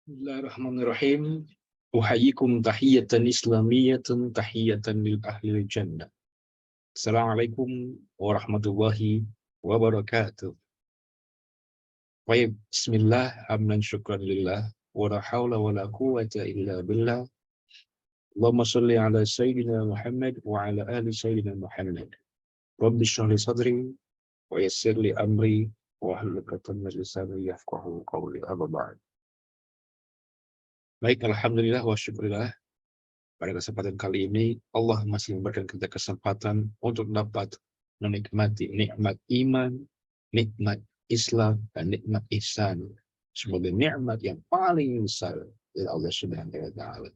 Bismillahirrahmanirrahim. Uhayyikum tahiyatan islamiyatan tahiyatan lil ahli jannah. Assalamualaikum warahmatullahi wabarakatuh. Baik, bismillah, hamdan syukran lillah, wa la hawla wa la quwwata illa billah. Allahumma salli ala sayyidina Muhammad wa ala ali sayyidina Muhammad. Rabbi shrah li sadri wa yassir li amri wa hlul 'uqdatam min lisani yafqahu qawli. Amma ba'd. Baik, alhamdulillah wa syukurillah. Pada kesempatan kali ini, Allah masih memberikan kita kesempatan untuk dapat menikmati nikmat iman, nikmat Islam, dan nikmat ihsan sebagai nikmat yang paling besar dari Allah Subhanahu wa Ta'ala.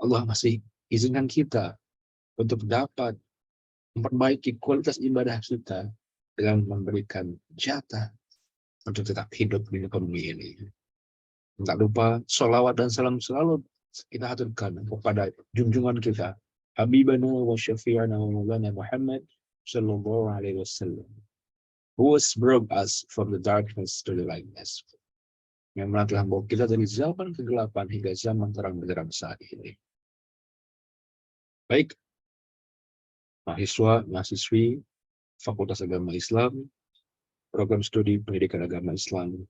Allah masih izinkan kita untuk dapat memperbaiki kualitas ibadah kita dengan memberikan jatah untuk tetap hidup di bumi ini. Tak lupa sholawat dan salam selalu kita haturkan kepada junjungan kita, Habibana wa Syafi'ana wa Maulana Muhammad sallallahu alaihi wasallam, who has brought us from the darkness to the lightness, yang telah membawa kita dari zaman kegelapan hingga zaman terang benderang saat ini. Baik, mahasiswa, mahasiswi Fakultas Agama Islam, program studi pendidikan agama Islam,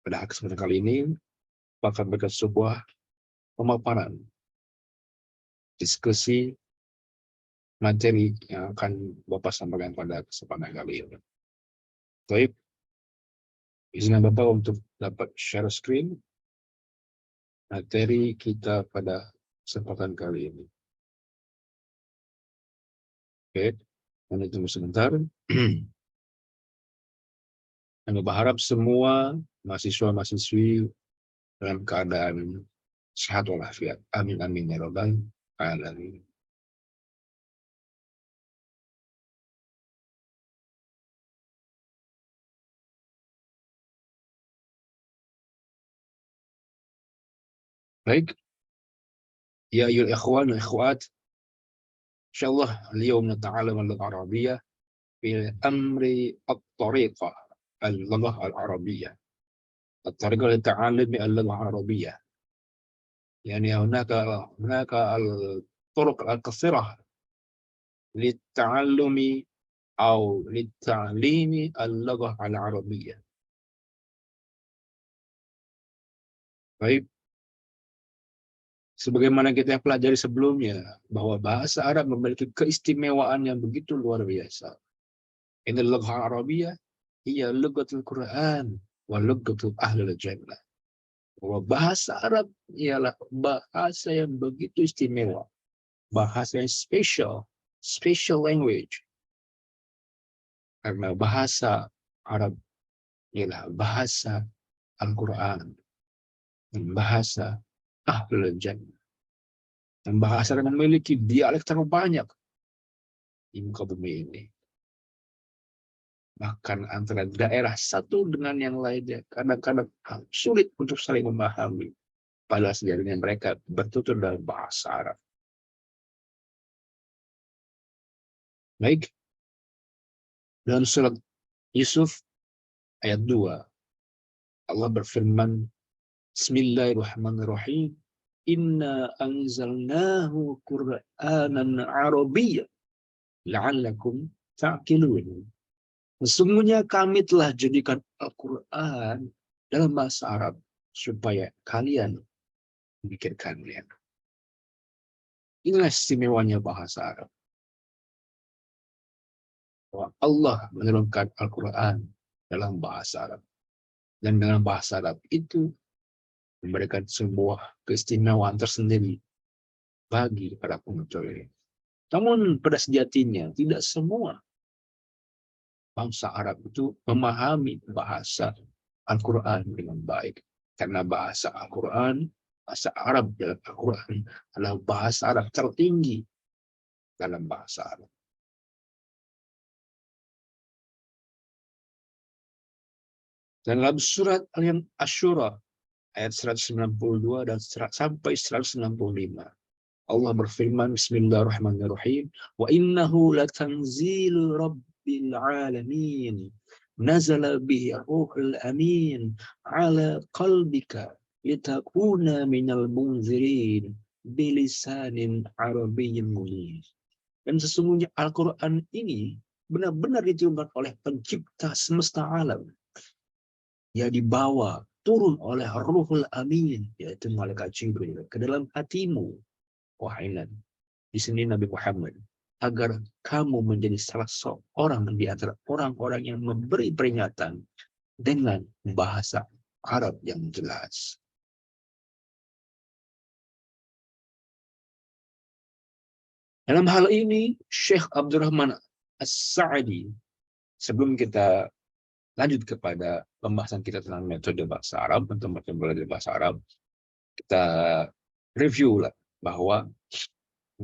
pada kesempatan kali ini akan berikan sebuah pemaparan diskusi materi yang akan Bapak sampaikan pada kesempatan kali ini. Baik, izinkan Bapak untuk dapat share screen materi kita pada kesempatan kali ini. Oke, kami tunggu sebentar. Kami berharap semua mahasiswa-mahasiswi dalam keadaan sehat walafiat. Amin amin ya rabbal alamin. Baik, ya ayyuhal ikhwan wa ikhwat, insyaallah اليوم نتعلم اللغة العربية في أمر الطريقة اللغة العربية. الطريقة للتعلم اللغة العربية، يعني هناك الطرق الكثيرة للتعلم أو للتعليم اللغة العربية. Baik, sebagaimana kita pelajari sebelumnya, bahwa bahasa Arab memiliki keistimewaan yang begitu luar biasa. Innal lughah Arabiyyah hiya lughatul Quran wa lughatul ahlil jannah. Bahwa bahasa Arab ialah bahasa yang begitu istimewa, bahasa yang special language. Karena bahasa Arab ialah bahasa Al-Quran, dan bahasa ahlul jannah. Dan bahasa yang memiliki dialek terbanyak di muka bumi ini. Bahkan antara daerah satu dengan yang lainnya kadang-kadang sulit untuk saling memahami. Padahal sejatinya mereka bertutur dalam bahasa Arab. Baik, dalam surat Yusuf ayat 2, Allah berfirman, Bismillahirrahmanirrahim, Inna anzalnahu Qur'anan Arabiyyan la'allakum ta'qilun. Sesungguhnya kami telah jadikan Al-Quran dalam bahasa Arab supaya kalian memikirkannya. Inilah istimewanya bahasa Arab. Bahwa Allah menurunkan Al-Quran dalam bahasa Arab. Dan dalam bahasa Arab itu memberikan sebuah keistimewaan tersendiri bagi para penuturnya. Namun pada sejatinya tidak semua bangsa Arab itu memahami bahasa Al-Quran dengan baik. Karena bahasa Al-Quran, bahasa Arab dalam Al-Quran adalah bahasa Arab tertinggi dalam bahasa Arab. Dan dalam surat Asy-Syura ayat 192 dan sampai 195, Allah berfirman, Bismillahirrahmanirrahim, wa innahu latanzilu rabbil alamin nazala bihi ruhul amin ala qalbika litakuna minal munzirin bilisanin arabiyyin mubin. Dan sesungguhnya Al-Quran ini benar-benar diturunkan oleh pencipta semesta alam. Ya dibawa, turun oleh Ruhul Amin, yaitu Malaikat Jibril, ke dalam hatimu, wahai Nabi. Di sini Nabi Muhammad, agar kamu menjadi salah seorang di antara orang-orang yang memberi peringatan dengan bahasa Arab yang jelas. Dalam hal ini, Syekh Abdurrahman As-Sa'di, sebelum kita lanjut kepada pembahasan kita tentang metode bahasa Arab, atau metode belajar bahasa Arab, kita review lah bahwa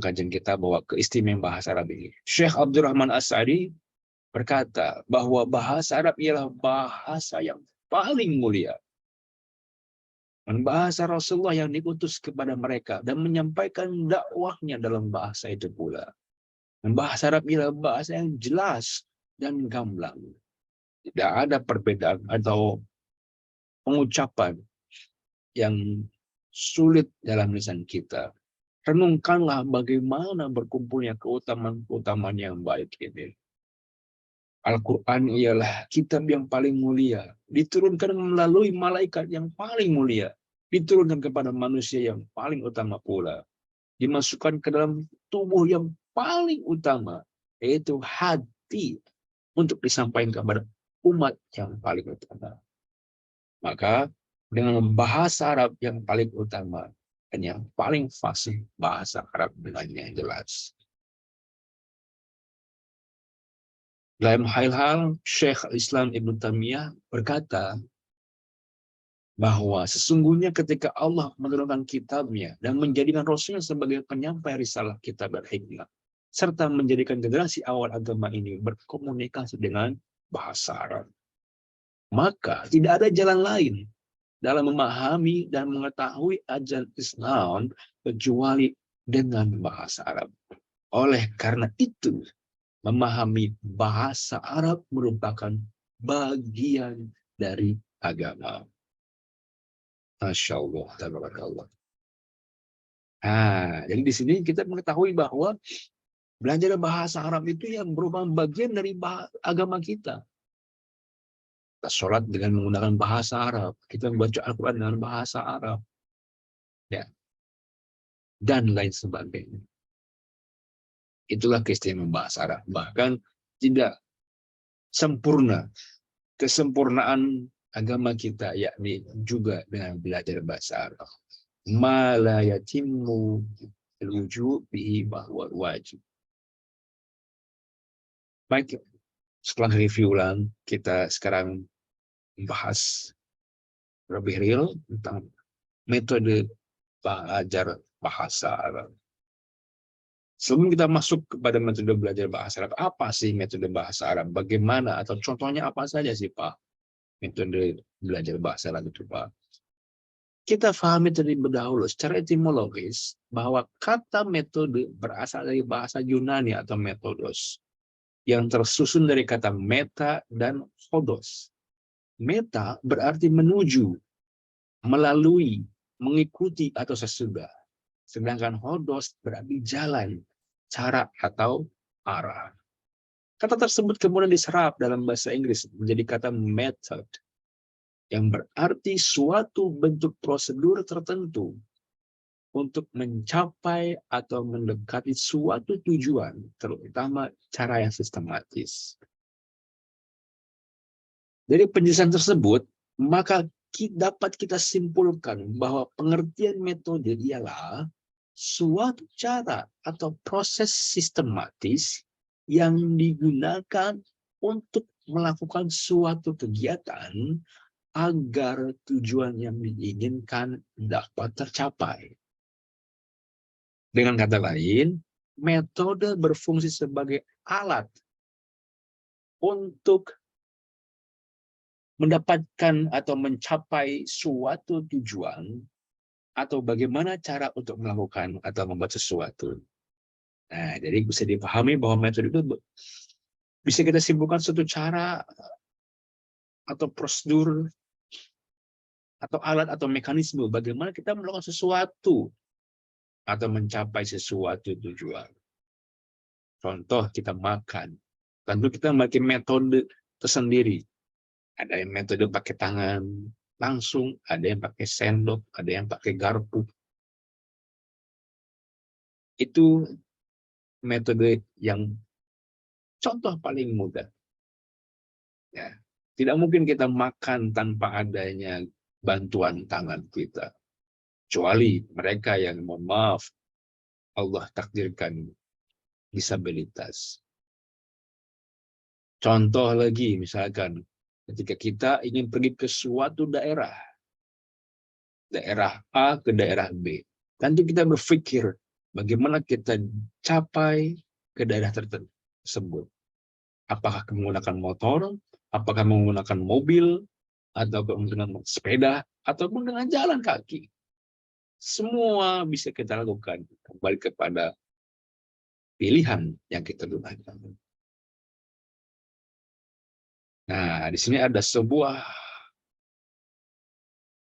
kajian kita bahwa keistimewaan bahasa Arab ini. Syekh Abdurrahman As-Sa'di berkata bahwa bahasa Arab ialah bahasa yang paling mulia. Dan bahasa Rasulullah yang diutus kepada mereka dan menyampaikan dakwahnya dalam bahasa itu pula. Dan bahasa Arab ialah bahasa yang jelas dan gamblang. Tidak ada perbedaan atau pengucapan yang sulit dalam lisan kita. Renungkanlah bagaimana berkumpulnya keutamaan-keutamaan yang baik ini. Al-Quran ialah kitab yang paling mulia. Diturunkan melalui malaikat yang paling mulia. Diturunkan kepada manusia yang paling utama pula. Dimasukkan ke dalam tubuh yang paling utama. Yaitu hati. Untuk disampaikan kepada umat yang paling utama. Maka dengan bahasa Arab yang paling utama. Dan yang paling fasih bahasa Arab dengan yang jelas. Dalam hal-hal Syekh Islam Ibn Taimiyah berkata bahwa sesungguhnya ketika Allah menurunkan kitabnya dan menjadikan Rasulnya sebagai penyampai risalah kitab dan hikmah, serta menjadikan generasi awal agama ini berkomunikasi dengan bahasa Arab, maka tidak ada jalan lain dalam memahami dan mengetahui ajaran Islam kecuali dengan bahasa Arab. Oleh karena itu, memahami bahasa Arab merupakan bagian dari agama. Masya Allah, tabarakallah. Jadi di sini kita mengetahui bahwa belajar bahasa Arab itu yang merupakan bagian dari agama kita. Kita sholat dengan menggunakan bahasa Arab, kita membaca Al-Quran dengan bahasa Arab, ya, dan lain sebagainya. Itulah keistimewaan bahasa Arab. Bahkan tidak sempurna. Kesempurnaan agama kita yakni juga dengan belajar bahasa Arab. Ma la yatimmu al-wujub bihi bahwa wajib. Baik, setelah review ulang, kita sekarang bahas lebih real tentang metode belajar bahasa Arab. Sebelum kita masuk kepada metode belajar bahasa Arab, apa sih metode bahasa Arab? Bagaimana atau contohnya apa saja sih Pak? Metode belajar bahasa Arab itu Pak. Kita pahami terlebih dahulu secara etimologis bahwa kata metode berasal dari bahasa Yunani atau metodos yang tersusun dari kata meta dan hodos. Meta berarti menuju, melalui, mengikuti atau sesudah. Sedangkan hodos berarti jalan, cara atau arah. Kata tersebut kemudian diserap dalam bahasa Inggris menjadi kata method, yang berarti suatu bentuk prosedur tertentu untuk mencapai atau mendekati suatu tujuan, terutama cara yang sistematis. Dari penjelasan tersebut, maka dapat kita simpulkan bahwa pengertian metode ialah suatu cara atau proses sistematis yang digunakan untuk melakukan suatu kegiatan agar tujuan yang diinginkan dapat tercapai. Dengan kata lain, metode berfungsi sebagai alat untuk mendapatkan atau mencapai suatu tujuan atau bagaimana cara untuk melakukan atau membuat sesuatu. Nah, jadi bisa dipahami bahwa metode itu bisa kita simpulkan suatu cara atau prosedur atau alat atau mekanisme bagaimana kita melakukan sesuatu atau mencapai sesuatu tujuan. Contoh kita makan, tentu kita memakai metode tersendiri. Ada yang metode pakai tangan langsung, ada yang pakai sendok, ada yang pakai garpu. Itu metode yang contoh paling mudah. Ya. Tidak mungkin kita makan tanpa adanya bantuan tangan kita. Kecuali mereka yang, mohon maaf, Allah takdirkan disabilitas. Contoh lagi, misalkan ketika kita ingin pergi ke suatu daerah A ke daerah B, tentu kita berpikir bagaimana kita capai ke daerah tersebut. Apakah menggunakan motor, apakah menggunakan mobil, atau menggunakan sepeda, ataupun dengan jalan kaki. Semua bisa kita lakukan, kembali kepada pilihan yang kita gunakan. Nah, di sini ada sebuah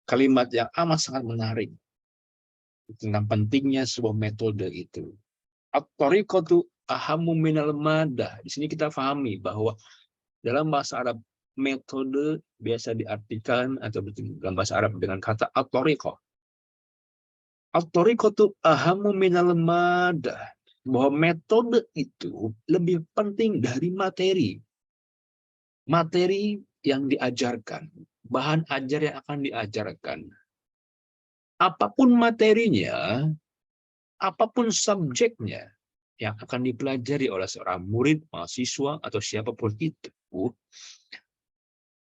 kalimat yang amat sangat menarik tentang pentingnya sebuah metode itu. At-tariqatu ahammu minal madah. Di sini kita pahami bahwa dalam bahasa Arab metode biasa diartikan atau dalam bahasa Arab dengan kata at-tariqah. At-tariqatu ahammu minal madah. Bahwa metode itu lebih penting dari materi. Materi yang diajarkan, bahan ajar yang akan diajarkan. Apapun materinya, apapun subjeknya yang akan dipelajari oleh seorang murid, mahasiswa, atau siapapun itu,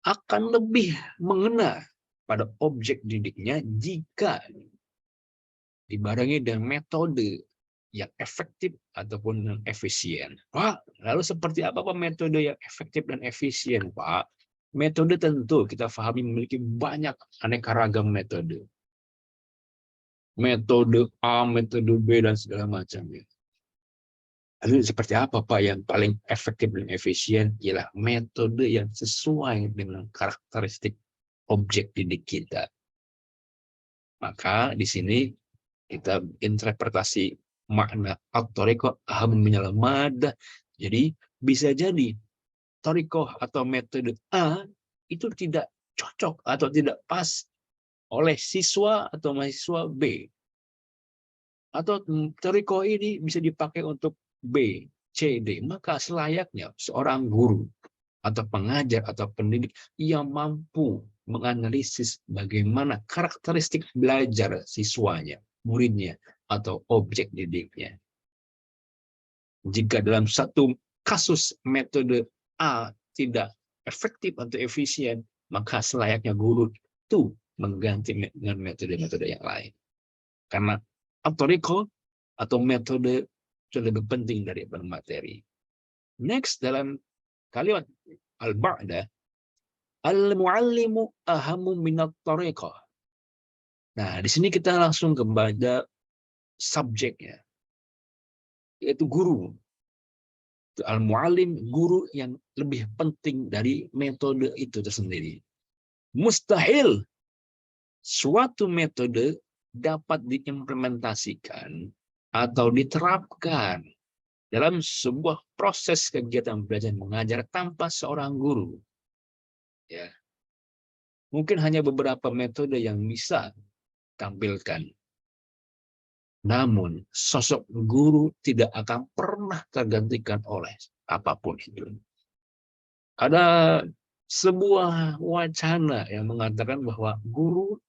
akan lebih mengena pada objek didiknya jika dibarengi dengan metode yang efektif ataupun yang efisien. Pak, lalu seperti apa Pak metode yang efektif dan efisien, Pak? Metode tentu kita pahami memiliki banyak aneka ragam metode. Metode A, metode B, dan segala macamnya. Lalu seperti apa Pak yang paling efektif dan efisien? Ialah metode yang sesuai dengan karakteristik objek didik kita. Maka di sini kita interpretasi makna at-tariqah aham minal madah. Jadi bisa jadi tariqah atau metode A itu tidak cocok atau tidak pas oleh siswa atau mahasiswa B. Atau tariqah ini bisa dipakai untuk B, C, D. Maka selayaknya seorang guru atau pengajar atau pendidik yang mampu menganalisis bagaimana karakteristik belajar siswanya, muridnya, atau objek didiknya. Jika dalam satu kasus metode A tidak efektif atau efisien, maka selayaknya guru itu mengganti dengan metode-metode yang lain. Karena at-tariqah atau metode itu lebih penting daripada materi. Next, dalam kalimat al-ba'da, al-muallimu ahamu minat tariqah. Nah, di sini kita langsung kepada subjeknya, yaitu guru. Al-muallim, guru yang lebih penting dari metode itu tersendiri. Mustahil suatu metode dapat diimplementasikan atau diterapkan dalam sebuah proses kegiatan belajar mengajar tanpa seorang guru. Ya. Mungkin hanya beberapa metode yang bisa tampilkan. Namun, sosok guru tidak akan pernah tergantikan oleh apapun itu. Ada sebuah wacana yang mengatakan bahwa guru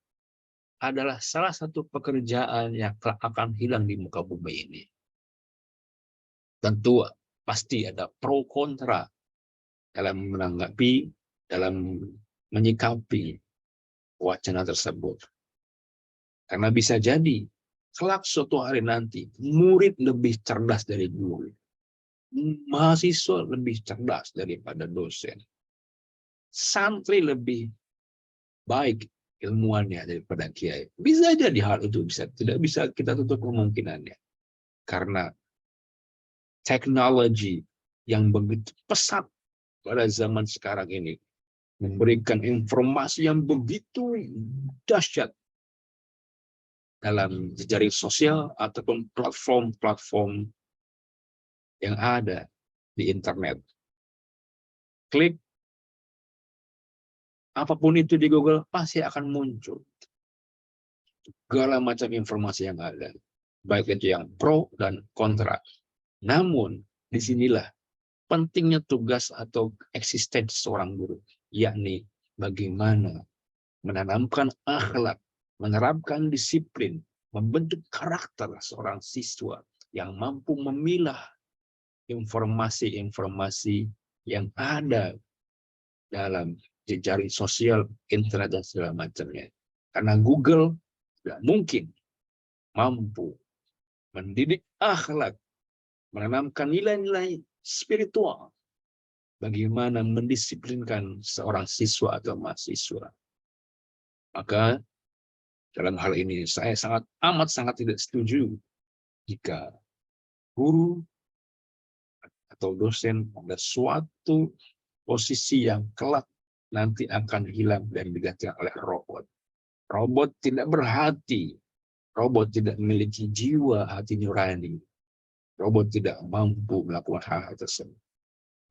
adalah salah satu pekerjaan yang akan hilang di muka bumi ini. Tentu pasti ada pro kontra dalam menanggapi, dalam menyikapi wacana tersebut. Karena bisa jadi kelak suatu hari nanti, murid lebih cerdas dari guru. Mahasiswa lebih cerdas daripada dosen. Santri lebih baik ilmuannya daripada kiai. Bisa jadi hal itu, tidak bisa kita tutup kemungkinannya. Karena teknologi yang begitu pesat pada zaman sekarang ini memberikan informasi yang begitu dahsyat dalam jejaring sosial ataupun platform-platform yang ada di internet. Klik apapun itu di Google, pasti akan muncul segala macam informasi yang ada, baik itu yang pro dan kontra. Namun, disinilah pentingnya tugas atau eksistensi seorang guru, yakni bagaimana menanamkan akhlak, menerapkan disiplin, membentuk karakter seorang siswa yang mampu memilah informasi-informasi yang ada dalam jejaring sosial, internet, dan segala macamnya. Karena Google tidak mungkin mampu mendidik akhlak, menanamkan nilai-nilai spiritual, bagaimana mendisiplinkan seorang siswa atau mahasiswa. Maka dalam hal ini saya sangat tidak setuju jika guru atau dosen pada suatu posisi yang kelak nanti akan hilang dan digantikan oleh robot. Robot tidak berhati, robot tidak memiliki jiwa hati nurani, robot tidak mampu melakukan hal-hal tersebut.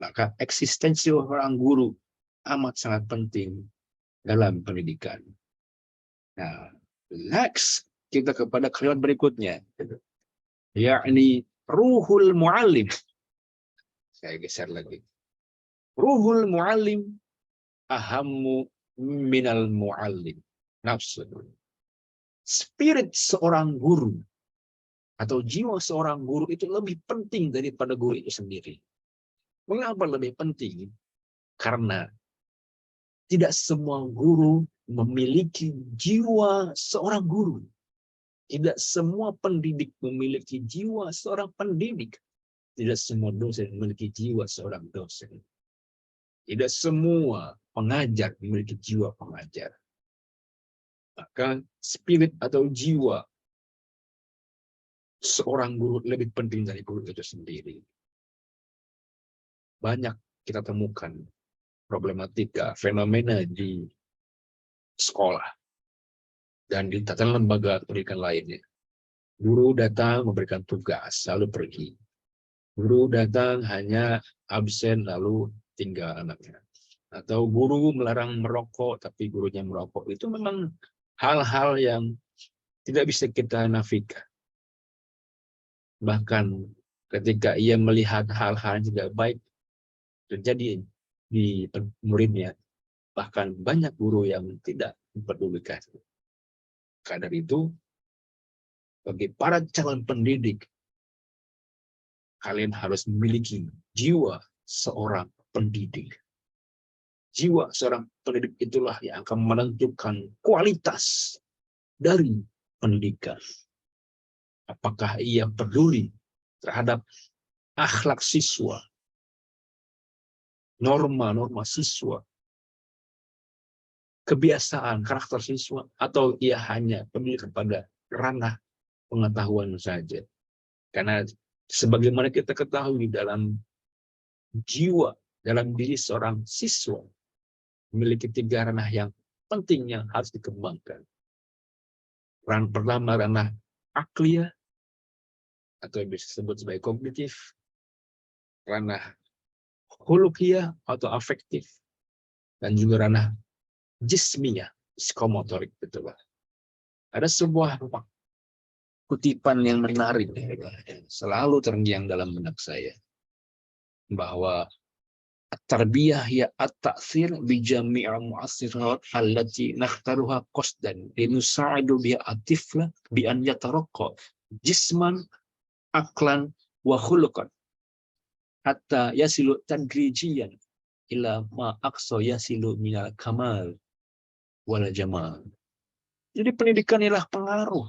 Maka eksistensi seorang guru amat sangat penting dalam pendidikan. Nah, next kita kepada kalimat berikutnya, yakni ruhul muallim. Saya geser lagi. Ruhul muallim ahammu minal muallim. Nafsu. Spirit seorang guru atau jiwa seorang guru itu lebih penting daripada guru itu sendiri. Mengapa lebih penting? Karena tidak semua guru memiliki jiwa seorang guru. Tidak semua pendidik memiliki jiwa seorang pendidik. Tidak semua dosen memiliki jiwa seorang dosen. Tidak semua pengajar memiliki jiwa pengajar. Maka spirit atau jiwa seorang guru lebih penting dari guru itu sendiri. Banyak kita temukan problematika, fenomena di sekolah dan di tatanan lembaga pendidikan lainnya. Guru datang memberikan tugas, lalu pergi. Guru datang hanya absen, lalu tinggal anaknya. Atau guru melarang merokok, tapi gurunya merokok. Itu memang hal-hal yang tidak bisa kita nafikan. Bahkan ketika ia melihat hal-hal yang tidak baik terjadi di muridnya, bahkan banyak guru yang tidak mempedulikan. Karena itu, bagi para calon pendidik, kalian harus memiliki jiwa seorang pendidik. Jiwa seorang pendidik itulah yang akan menentukan kualitas dari pendidikan. Apakah ia peduli terhadap akhlak siswa, norma-norma siswa, kebiasaan karakter siswa, atau ia hanya peduli kepada ranah pengetahuan saja. Karena sebagaimana kita ketahui dalam jiwa, dalam diri seorang siswa, memiliki 3 ranah yang penting yang harus dikembangkan. Ranah pertama, ranah akliyah, atau yang bisa disebut sebagai kognitif, ranah khuluqiyah atau afektif, dan juga ranah jismiyah, psikomotorik. Betul. Ada sebuah kutipan yang menarik, selalu terngiang dalam benak saya, bahwa at-tarbiyah ya at-ta'thir bi jami'il mu'assirat allati nakhtaruha qasdan linusaidu biha at-tifla bi an yataraqqa jisman aklan wa khuluqan hatta yasilu tadrijiyan ila ma aqsa yasilu minal kamal wal jamal. Jadi pendidikan ialah pengaruh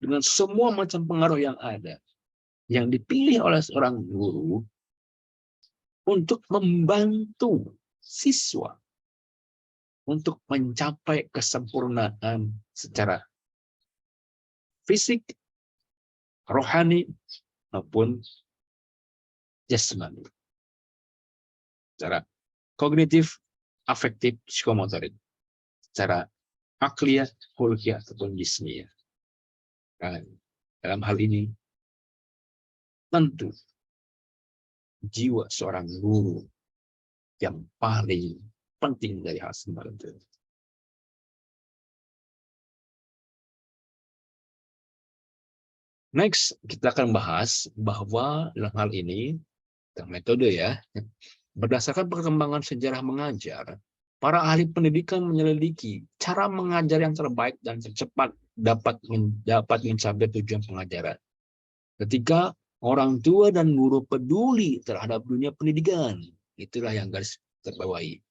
dengan semua macam pengaruh yang ada, yang dipilih oleh seorang guru untuk membantu siswa untuk mencapai kesempurnaan secara fisik, rohani, maupun jasmani. Secara kognitif, afektif, psikomotorik. Secara akliyah, khulqiyah, ataupun jismiyah. Nah, dalam hal ini, tentu jiwa seorang guru yang paling penting dari hal semacam itu. Next, kita akan bahas bahwa dalam hal ini, tentang metode ya, berdasarkan perkembangan sejarah mengajar, para ahli pendidikan menyelidiki cara mengajar yang terbaik dan tercepat dapat mencapai tujuan pengajaran. Ketika orang tua dan guru peduli terhadap dunia pendidikan, itulah yang garis terbawahi.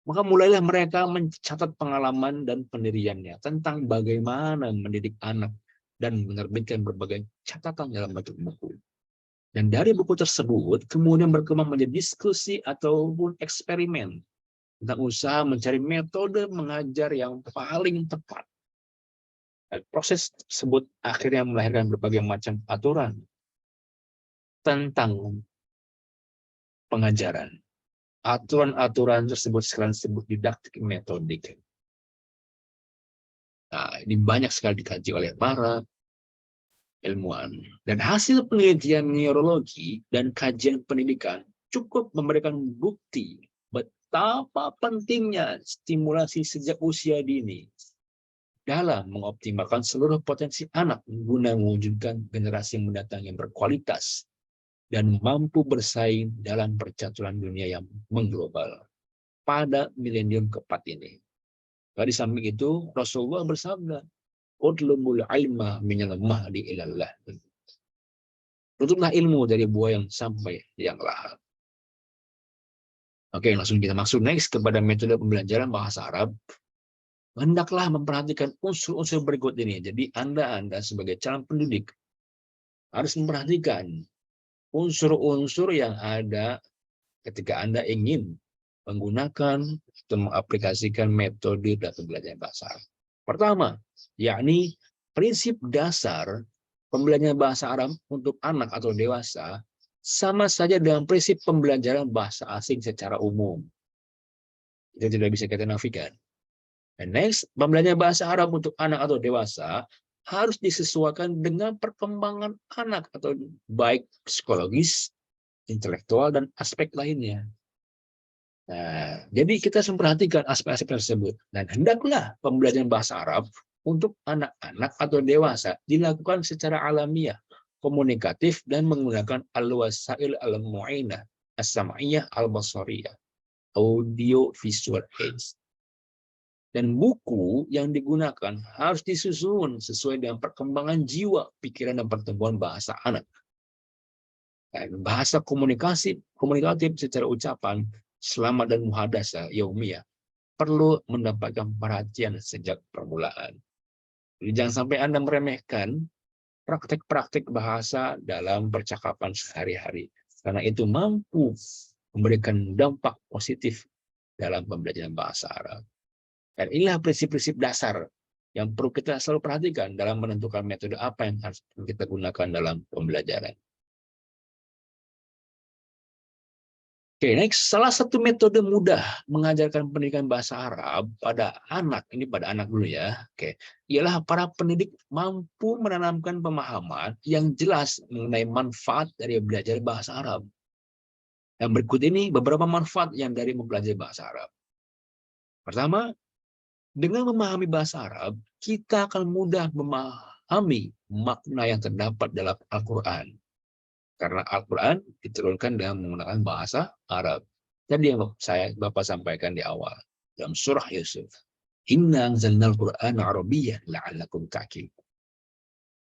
Maka mulailah mereka mencatat pengalaman dan pendiriannya tentang bagaimana mendidik anak dan menerbitkan berbagai catatan dalam bentuk buku. Dan dari buku tersebut kemudian berkembang menjadi diskusi ataupun eksperimen tentang usaha mencari metode mengajar yang paling tepat. Dan proses tersebut akhirnya melahirkan berbagai macam aturan tentang pengajaran. Aturan-aturan tersebut sekarang disebut didaktik metodik. Nah, ini banyak sekali dikaji oleh para ilmuwan. Dan hasil penelitian neurologi dan kajian pendidikan cukup memberikan bukti betapa pentingnya stimulasi sejak usia dini dalam mengoptimalkan seluruh potensi anak guna mewujudkan generasi mendatang yang berkualitas dan mampu bersaing dalam percaturan dunia yang mengglobal pada milenium keempat ini. Di samping itu, Rasulullah bersabda, "Utlubul ilma minal mahdi ilallah." Tuntutlah ilmu dari buah yang sampai yang lahap. Oke, langsung kita masuk next kepada metode pembelajaran bahasa Arab. Hendaklah memperhatikan unsur-unsur berikut ini. Jadi Anda sebagai calon pendidik harus memperhatikan unsur-unsur yang ada ketika Anda ingin menggunakan atau mengaplikasikan metode dan pembelajaran bahasa Arab. Pertama, yakni prinsip dasar pembelajaran bahasa Arab untuk anak atau dewasa sama saja dengan prinsip pembelajaran bahasa asing secara umum. Itu tidak bisa kita nafikan. Dan next, pembelajaran bahasa Arab untuk anak atau dewasa harus disesuaikan dengan perkembangan anak atau baik psikologis, intelektual, dan aspek lainnya. Nah, jadi kita harus memperhatikan aspek-aspek tersebut. Dan hendaklah pembelajaran bahasa Arab untuk anak-anak atau dewasa dilakukan secara alamiah, komunikatif, dan menggunakan al-wasail al-mu'inah, as-sam'iyah al-basariyah, audio visual aids. Dan buku yang digunakan harus disusun sesuai dengan perkembangan jiwa, pikiran, dan pertumbuhan bahasa anak. Dan bahasa komunikatif secara ucapan, selamat dan muhadasa yaumiyah perlu mendapatkan perhatian sejak permulaan. Jadi jangan sampai Anda meremehkan praktek-praktek bahasa dalam percakapan sehari-hari, karena itu mampu memberikan dampak positif dalam pembelajaran bahasa Arab. Dan inilah prinsip-prinsip dasar yang perlu kita selalu perhatikan dalam menentukan metode apa yang harus kita gunakan dalam pembelajaran. Oke, next, salah satu metode mudah mengajarkan pendidikan bahasa Arab pada anak, ini pada anak dulu ya, oke, ialah para pendidik mampu menanamkan pemahaman yang jelas mengenai manfaat dari belajar bahasa Arab. Dan berikut ini beberapa manfaat yang dari mempelajari bahasa Arab. Pertama, dengan memahami bahasa Arab, kita akan mudah memahami makna yang terdapat dalam Al-Quran. Karena Al-Quran diturunkan dengan menggunakan bahasa Arab. Jadi yang Bapak sampaikan di awal dalam surah Yusuf, Inna anzalnal Qur'ana Arabiyyan la'allakum ta'qilun.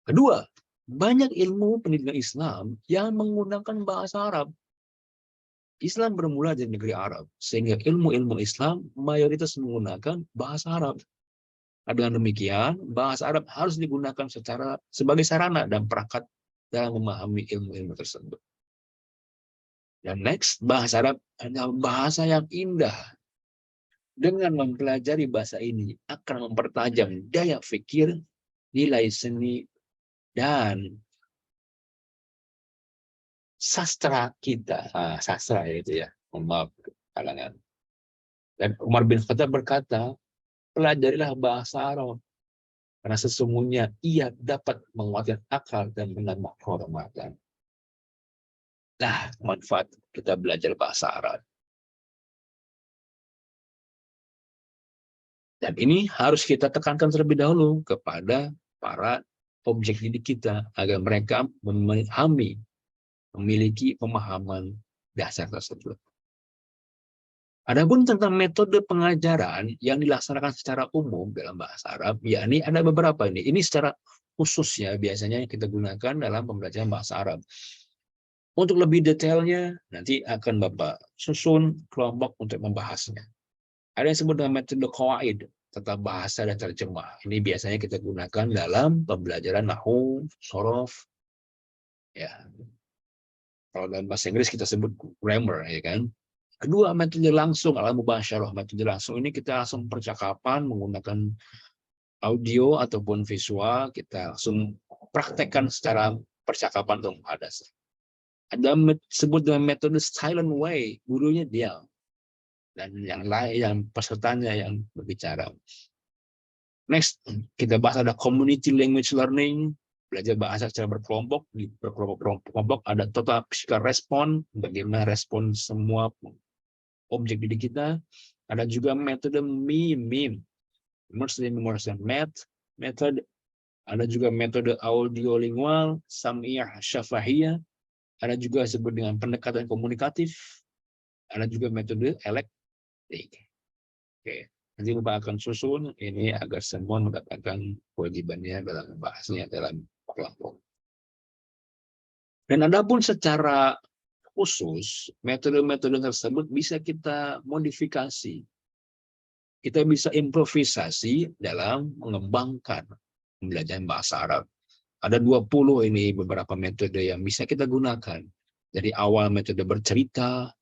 Kedua, banyak ilmu pendidikan Islam yang menggunakan bahasa Arab. Islam bermula dari negeri Arab, sehingga ilmu-ilmu Islam mayoritas menggunakan bahasa Arab. Dengan demikian, bahasa Arab harus digunakan sebagai sarana dan perangkat dalam memahami ilmu-ilmu tersebut. Dan next, bahasa Arab adalah bahasa yang indah. Dengan mempelajari bahasa ini akan mempertajam daya pikir, nilai seni, dan sastra kita. Sastra itu ya, maaf kalangan. Dan Umar bin Khattab berkata, pelajarilah bahasa Arab. Karena sesungguhnya ia dapat menguatkan akal dan menambah kehormatan. Nah, manfaat kita belajar bahasa Arab. Dan ini harus kita tekankan terlebih dahulu kepada para objek didik kita agar mereka memiliki pemahaman dasar tersebut. Adapun tentang metode pengajaran yang dilaksanakan secara umum dalam bahasa Arab, yakni ada beberapa ini. Ini secara khusus ya biasanya yang kita gunakan dalam pembelajaran bahasa Arab. Untuk lebih detailnya nanti akan Bapak susun kelompok untuk membahasnya. Ada yang disebut dengan metode qawaid, tata bahasa dan terjemah. Ini biasanya kita gunakan dalam pembelajaran nahwu, shorof, ya. Kalau dalam bahasa Inggris kita sebut grammar, ya kan. Kedua, metode langsung, al-mubasyarah. Metode langsung ini kita langsung percakapan menggunakan audio ataupun visual, kita langsung praktekkan secara percakapan atau muhadas. Ada disebut dengan metode silent way, gurunya diam. Dan yang lain, yang pesertanya yang berbicara. Next, kita bahas ada community language learning, belajar bahasa secara berkelompok. Di berkelompok ada total physical response, bagaimana respon semua objek didik kita. Ada juga metode MIM, Immersive Immersion Method. Ada juga metode audiolingual, Sam'iyah Syafahiyah. Ada juga disebut dengan pendekatan komunikatif. Ada juga metode elektrik. Oke. Nanti Bapak akan susun ini agar semua mendapatkan kewajibannya dalam membahasnya dalam kelompok. Dan adapun secara khusus, metode-metode tersebut bisa kita modifikasi. Kita bisa improvisasi dalam mengembangkan pembelajaran bahasa Arab. Ada 20 ini beberapa metode yang bisa kita gunakan. Dari awal metode bercerita,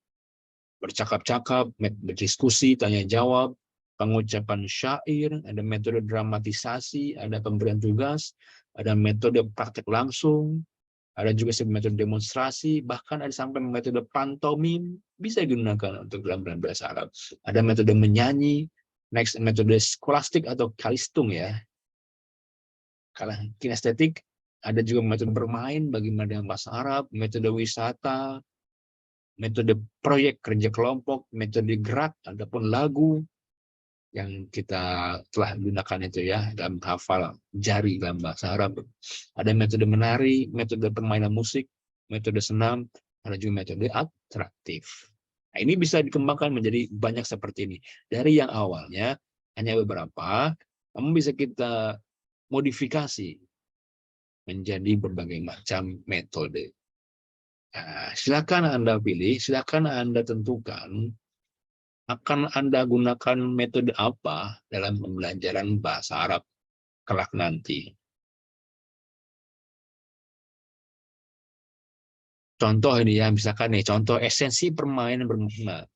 bercakap-cakap, berdiskusi, tanya-jawab, pengucapan syair, ada metode dramatisasi, ada pemberian tugas, ada metode praktek langsung, ada juga metode demonstrasi, bahkan ada sampai metode pantomim bisa digunakan untuk dalam bahasa Arab. Ada metode menyanyi, next metode skolastik atau kalistung ya. Kalau kinestetik, ada juga metode bermain bagaimana dengan bahasa Arab, metode wisata, metode proyek kerja kelompok, metode gerak, ataupun lagu yang kita telah gunakan itu ya dalam hafal jari dalam bahasa Arab. Ada metode menari, metode permainan musik, metode senam, ada juga metode atraktif. Nah, ini bisa dikembangkan menjadi banyak seperti ini. Dari yang awalnya hanya beberapa, namun bisa kita modifikasi menjadi berbagai macam metode. Nah, silakan Anda pilih, silakan Anda tentukan akan Anda gunakan metode apa dalam pembelajaran bahasa Arab kelak nanti. Contoh ini ya, misalkan nih, contoh esensi permainan bermakna.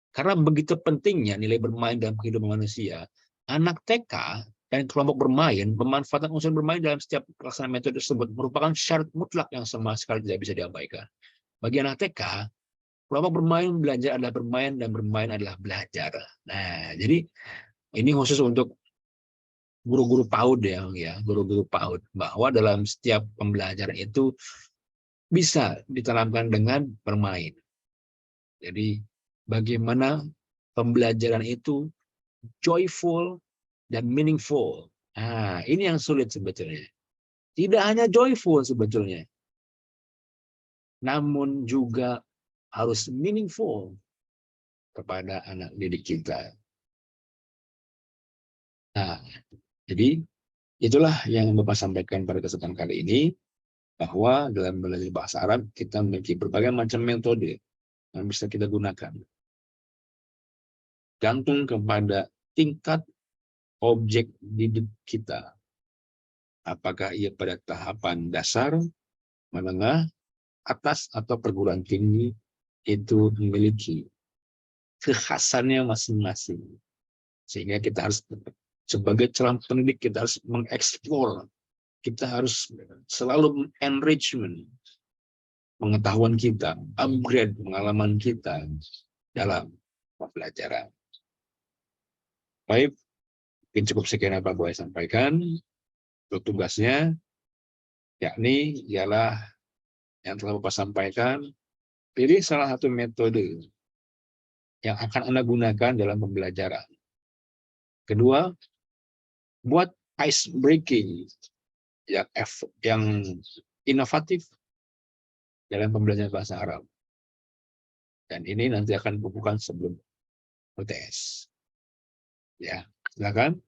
Karena begitu pentingnya nilai bermain dalam kehidupan manusia, anak TK dan kelompok bermain memanfaatkan unsur bermain dalam setiap pelaksanaan metode tersebut merupakan syarat mutlak yang sama sekali tidak bisa diabaikan. Bagi anak TK, kelompok bermain belajar adalah bermain dan bermain adalah belajar. Nah, jadi ini khusus untuk guru-guru PAUD ya, guru-guru PAUD bahwa dalam setiap pembelajaran itu bisa ditanamkan dengan bermain. Jadi bagaimana pembelajaran itu joyful dan meaningful. Nah, ini yang sulit sebetulnya. Tidak hanya joyful sebetulnya, namun juga harus meaningful kepada anak didik kita. Nah, jadi itulah yang Bapak sampaikan pada kesempatan kali ini, bahwa dalam belajar bahasa Arab kita memiliki berbagai macam metode yang bisa kita gunakan. Gantung kepada tingkat objek didik kita. Apakah ia pada tahapan dasar, menengah, atas, atau perguruan tinggi, itu memiliki kekhasannya masing-masing. Sehingga kita harus, sebagai calon pendidik, kita harus mengeksplor, kita harus selalu enrichment pengetahuan kita, upgrade pengalaman kita dalam pembelajaran. Baik, Mungkin cukup sekian apa boleh sampaikan. Untuk tugasnya, yakni ialah yang telah Bapak sampaikan, pilih salah satu metode yang akan Anda gunakan dalam pembelajaran. Kedua, buat ice breaking yang inovatif dalam pembelajaran bahasa Arab. Dan ini nanti akan dibukukan sebelum UTS. Ya, silakan.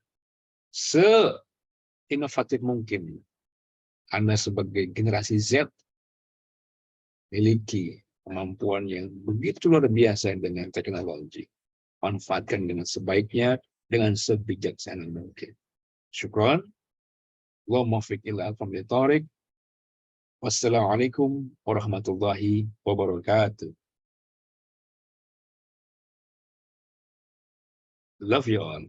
Se-inovatif mungkin Anda sebagai generasi Z memiliki kemampuan yang begitu luar biasa dengan teknologi. Manfaatkan dengan sebaiknya, dengan sebijaksana mungkin. Syukron. Allahumma fiq ila al-familitarik. Wassalamualaikum warahmatullahi wabarakatuh. Love you all.